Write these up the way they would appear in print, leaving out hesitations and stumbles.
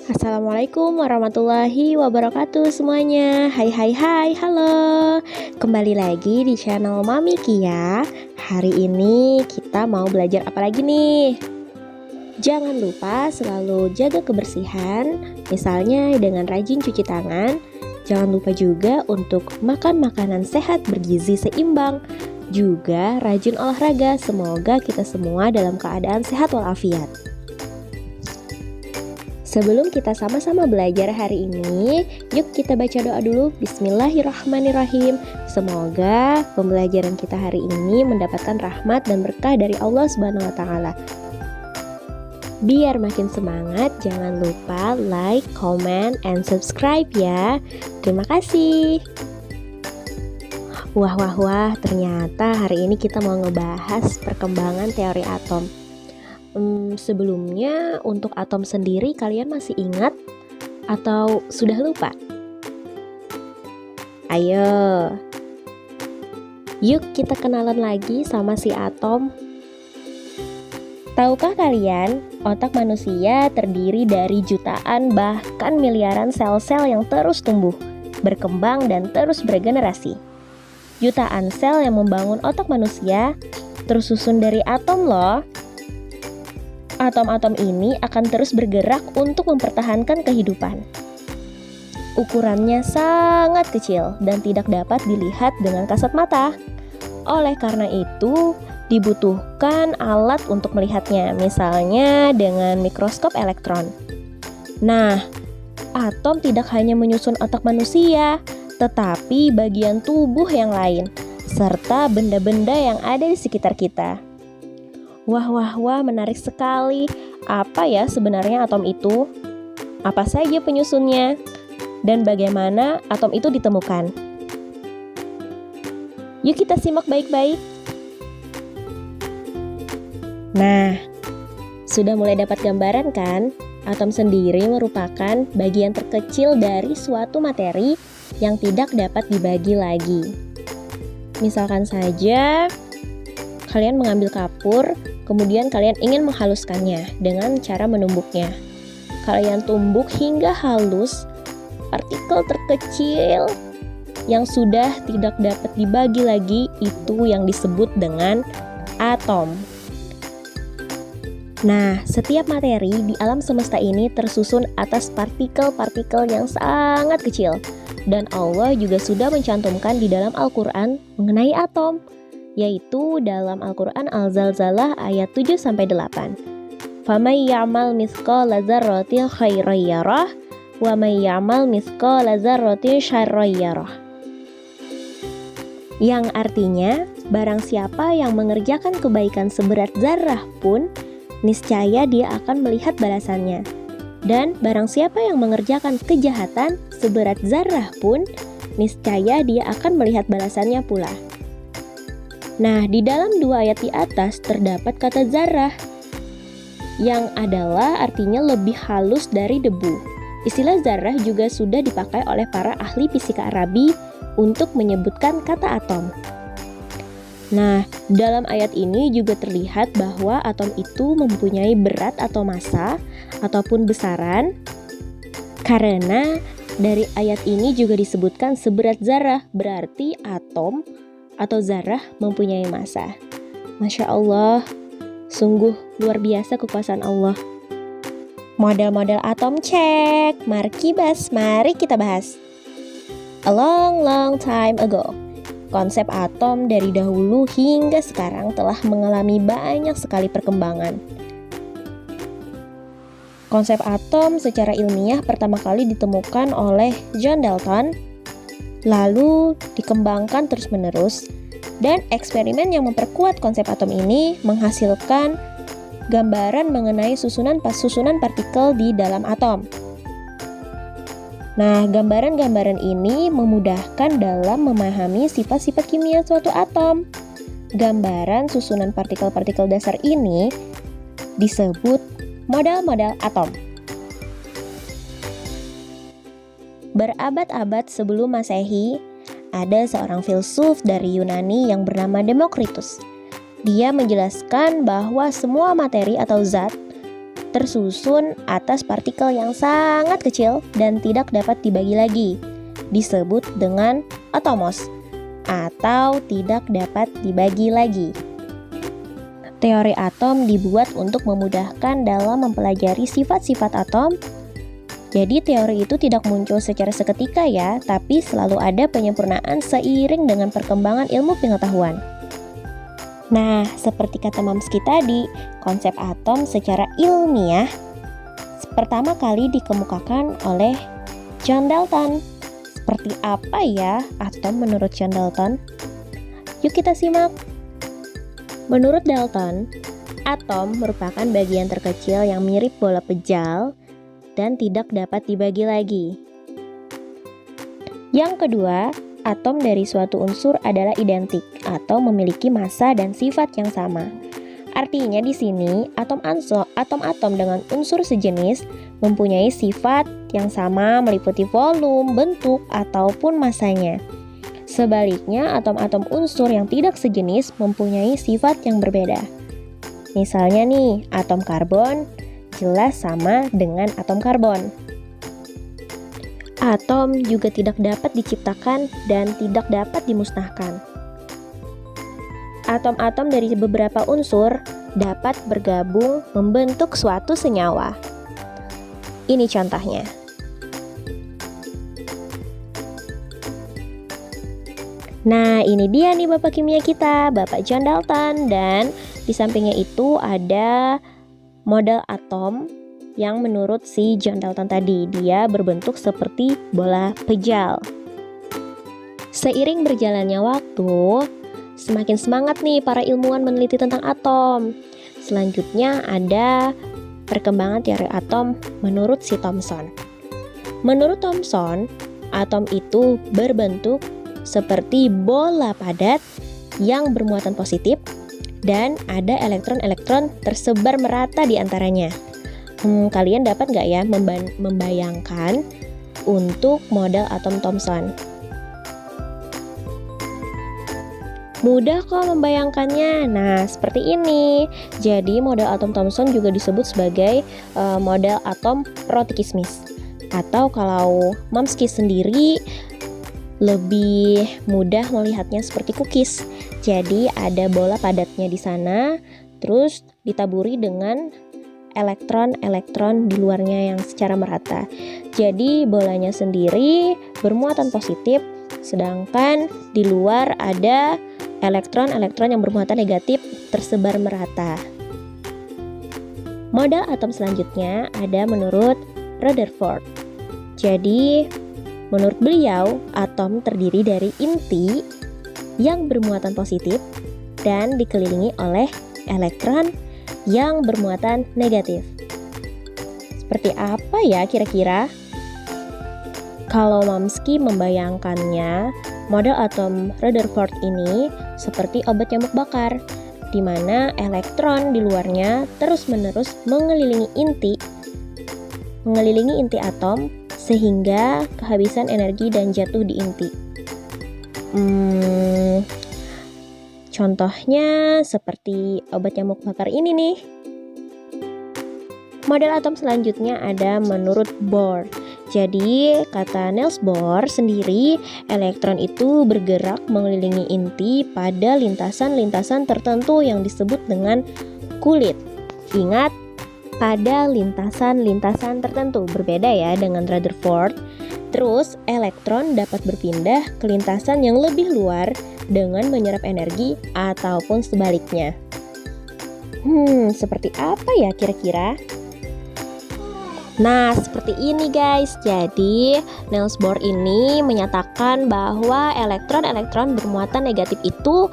Assalamualaikum warahmatullahi wabarakatuh semuanya. Hai, halo. Kembali lagi di channel Mami Kia. Hari ini kita mau belajar apa lagi nih? Jangan lupa selalu jaga kebersihan, misalnya dengan rajin cuci tangan. Jangan lupa juga untuk makan makanan sehat bergizi seimbang. Juga rajin olahraga. Semoga kita semua dalam keadaan sehat walafiat. Sebelum kita sama-sama belajar hari ini, yuk kita baca doa dulu. Bismillahirrahmanirrahim. Semoga pembelajaran kita hari ini mendapatkan rahmat dan berkah dari Allah Subhanahu wa taala. Biar makin semangat, jangan lupa like, comment, and subscribe ya. Terima kasih. Wah, ternyata hari ini kita mau ngebahas perkembangan teori atom. Sebelumnya untuk atom sendiri kalian masih ingat atau sudah lupa? Ayo, yuk kita kenalan lagi sama si atom. Tahukah kalian, otak manusia terdiri dari jutaan bahkan miliaran sel-sel yang terus tumbuh, berkembang dan terus beregenerasi. Jutaan sel yang membangun otak manusia tersusun dari atom loh. Atom-atom ini akan terus bergerak untuk mempertahankan kehidupan. Ukurannya sangat kecil dan tidak dapat dilihat dengan kasat mata. Oleh karena itu, dibutuhkan alat untuk melihatnya, misalnya dengan mikroskop elektron. Nah, atom tidak hanya menyusun otak manusia, tetapi bagian tubuh yang lain, serta benda-benda yang ada di sekitar kita. Wah, menarik sekali. Apa ya sebenarnya atom itu? Apa saja penyusunnya? Dan bagaimana atom itu ditemukan? Yuk kita simak baik-baik. Nah, sudah mulai dapat gambaran kan? Atom sendiri merupakan bagian terkecil dari suatu materi yang tidak dapat dibagi lagi. Misalkan saja, kalian mengambil kapur, kemudian kalian ingin menghaluskannya dengan cara menumbuknya. Kalian tumbuk hingga halus, partikel terkecil yang sudah tidak dapat dibagi lagi, itu yang disebut dengan atom. Nah, setiap materi di alam semesta ini tersusun atas partikel-partikel yang sangat kecil. Dan Allah juga sudah mencantumkan di dalam Al-Quran mengenai atom, yaitu dalam Al-Quran Al-Zalzalah ayat 7-8. فَمَنْ يَعْمَلْ مِثْقَالَ ذَرَّةٍ خَيْرًا يَرَهُ وَمَنْ يَعْمَلْ مِثْقَالَ ذَرَّةٍ شَرًّا يَرَهُ. Yang artinya, barang siapa yang mengerjakan kebaikan seberat zarah pun, niscaya dia akan melihat balasannya. Dan barang siapa yang mengerjakan kejahatan seberat zarah pun, niscaya dia akan melihat balasannya pula. Nah, di dalam dua ayat di atas terdapat kata zarah, yang adalah artinya lebih halus dari debu. Istilah zarah juga sudah dipakai oleh para ahli fisika Arabi untuk menyebutkan kata atom. Nah, dalam ayat ini juga terlihat bahwa atom itu mempunyai berat atau massa ataupun besaran, karena dari ayat ini juga disebutkan seberat zarah, berarti atom atau zarah mempunyai massa. Masya Allah, sungguh luar biasa kekuasaan Allah. Model-model atom cek, mari kita bahas. A long time ago, konsep atom dari dahulu hingga sekarang telah mengalami banyak sekali perkembangan. Konsep atom secara ilmiah pertama kali ditemukan oleh John Dalton, lalu dikembangkan terus-menerus, dan eksperimen yang memperkuat konsep atom ini menghasilkan gambaran mengenai susunan partikel di dalam atom. Nah, gambaran-gambaran ini memudahkan dalam memahami sifat-sifat kimia suatu atom. Gambaran susunan partikel-partikel dasar ini disebut model-model atom. Berabad-abad sebelum Masehi, ada seorang filsuf dari Yunani yang bernama Demokritus. Dia menjelaskan bahwa semua materi atau zat tersusun atas partikel yang sangat kecil dan tidak dapat dibagi lagi, disebut dengan atomos atau tidak dapat dibagi lagi. Teori atom dibuat untuk memudahkan dalam mempelajari sifat-sifat atom. Jadi teori itu tidak muncul secara seketika ya, tapi selalu ada penyempurnaan seiring dengan perkembangan ilmu pengetahuan. Nah, seperti kata Mamski tadi, konsep atom secara ilmiah pertama kali dikemukakan oleh John Dalton. Seperti apa ya atom menurut John Dalton? Yuk kita simak. Menurut Dalton, atom merupakan bagian terkecil yang mirip bola pejal dan tidak dapat dibagi lagi. Yang kedua, atom dari suatu unsur adalah identik atau memiliki massa dan sifat yang sama. Artinya di sini atom-atom dengan unsur sejenis mempunyai sifat yang sama meliputi volume, bentuk, ataupun massanya. Sebaliknya, atom-atom unsur yang tidak sejenis mempunyai sifat yang berbeda. Misalnya nih, atom karbon jelas sama dengan atom karbon. Atom juga tidak dapat diciptakan dan tidak dapat dimusnahkan. Atom-atom dari beberapa unsur dapat bergabung membentuk suatu senyawa. Ini contohnya. Nah, ini dia nih Bapak Kimia kita, Bapak John Dalton. Dan di sampingnya itu ada model atom yang menurut si John Dalton tadi, dia berbentuk seperti bola pejal. Seiring berjalannya waktu, semakin semangat nih para ilmuwan meneliti tentang atom. Selanjutnya ada perkembangan teori atom menurut si Thomson. Menurut Thomson, atom itu berbentuk seperti bola padat yang bermuatan positif dan ada elektron-elektron tersebar merata di antaranya. Kalian dapat nggak ya membayangkan untuk model atom Thomson? Mudah kok membayangkannya. Nah, seperti ini. Jadi model atom Thomson juga disebut sebagai model atom roti kismis. Atau kalau Mamski sendiri lebih mudah melihatnya seperti cookies. Jadi ada bola padatnya di sana, terus ditaburi dengan elektron-elektron di luarnya yang secara merata. Jadi bolanya sendiri bermuatan positif, sedangkan di luar ada elektron-elektron yang bermuatan negatif tersebar merata. Model atom selanjutnya ada menurut Rutherford. Jadi menurut beliau, atom terdiri dari inti yang bermuatan positif dan dikelilingi oleh elektron yang bermuatan negatif. Seperti apa ya kira-kira? Kalau Mamski membayangkannya, model atom Rutherford ini seperti obat nyamuk bakar, di mana elektron di luarnya terus-menerus mengelilingi inti atom sehingga kehabisan energi dan jatuh di inti. Contohnya seperti obat nyamuk bakar ini nih. Model atom selanjutnya ada menurut Bohr. Jadi kata Niels Bohr sendiri, elektron itu bergerak mengelilingi inti pada lintasan-lintasan tertentu yang disebut dengan kulit. Ingat, pada lintasan-lintasan tertentu, berbeda ya dengan Rutherford. Terus elektron dapat berpindah ke lintasan yang lebih luar dengan menyerap energi ataupun sebaliknya. Seperti apa ya kira-kira? Nah, seperti ini guys. Jadi, Niels Bohr ini menyatakan bahwa elektron-elektron bermuatan negatif itu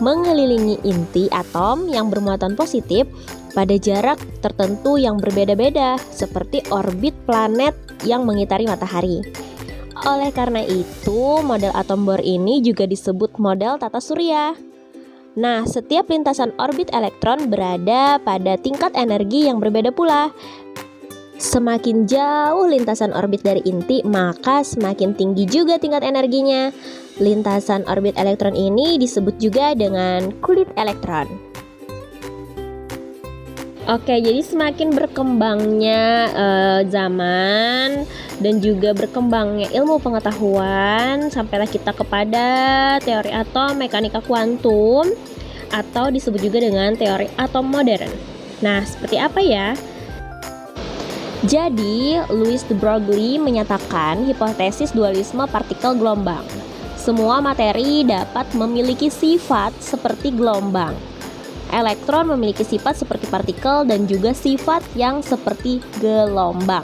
mengelilingi inti atom yang bermuatan positif pada jarak tertentu yang berbeda-beda, seperti orbit planet yang mengitari matahari. Oleh karena itu, model atom Bohr ini juga disebut model tata surya. Nah, setiap lintasan orbit elektron berada pada tingkat energi yang berbeda pula. Semakin jauh lintasan orbit dari inti, maka semakin tinggi juga tingkat energinya. Lintasan orbit elektron ini disebut juga dengan kulit elektron. Oke, jadi semakin berkembangnya zaman dan juga berkembangnya ilmu pengetahuan, sampailah kita kepada teori atom, mekanika kuantum, atau disebut juga dengan teori atom modern. Nah, seperti apa ya? Jadi, Louis de Broglie menyatakan hipotesis dualisme partikel gelombang. Semua materi dapat memiliki sifat seperti gelombang. Elektron memiliki sifat seperti partikel dan juga sifat yang seperti gelombang.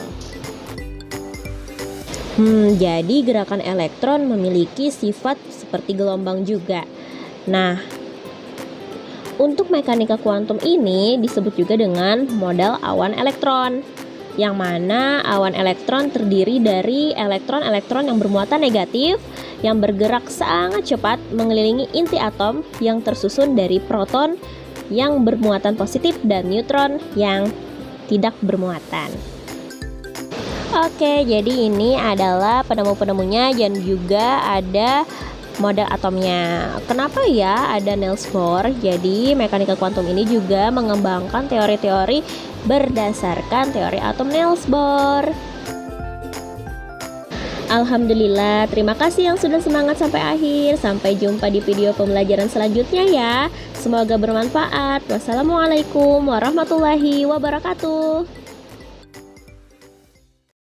Jadi gerakan elektron memiliki sifat seperti gelombang juga. Nah, untuk mekanika kuantum ini disebut juga dengan model awan elektron, yang mana awan elektron terdiri dari elektron-elektron yang bermuatan negatif yang bergerak sangat cepat mengelilingi inti atom yang tersusun dari proton yang bermuatan positif dan neutron yang tidak bermuatan. Oke, jadi ini adalah penemu-penemunya dan juga ada model atomnya. Kenapa ya ada Niels Bohr? Jadi mekanika kuantum ini juga mengembangkan teori-teori berdasarkan teori atom Niels Bohr. Alhamdulillah, terima kasih yang sudah semangat sampai akhir. Sampai jumpa di video pembelajaran selanjutnya ya. Semoga bermanfaat. Wassalamualaikum warahmatullahi wabarakatuh.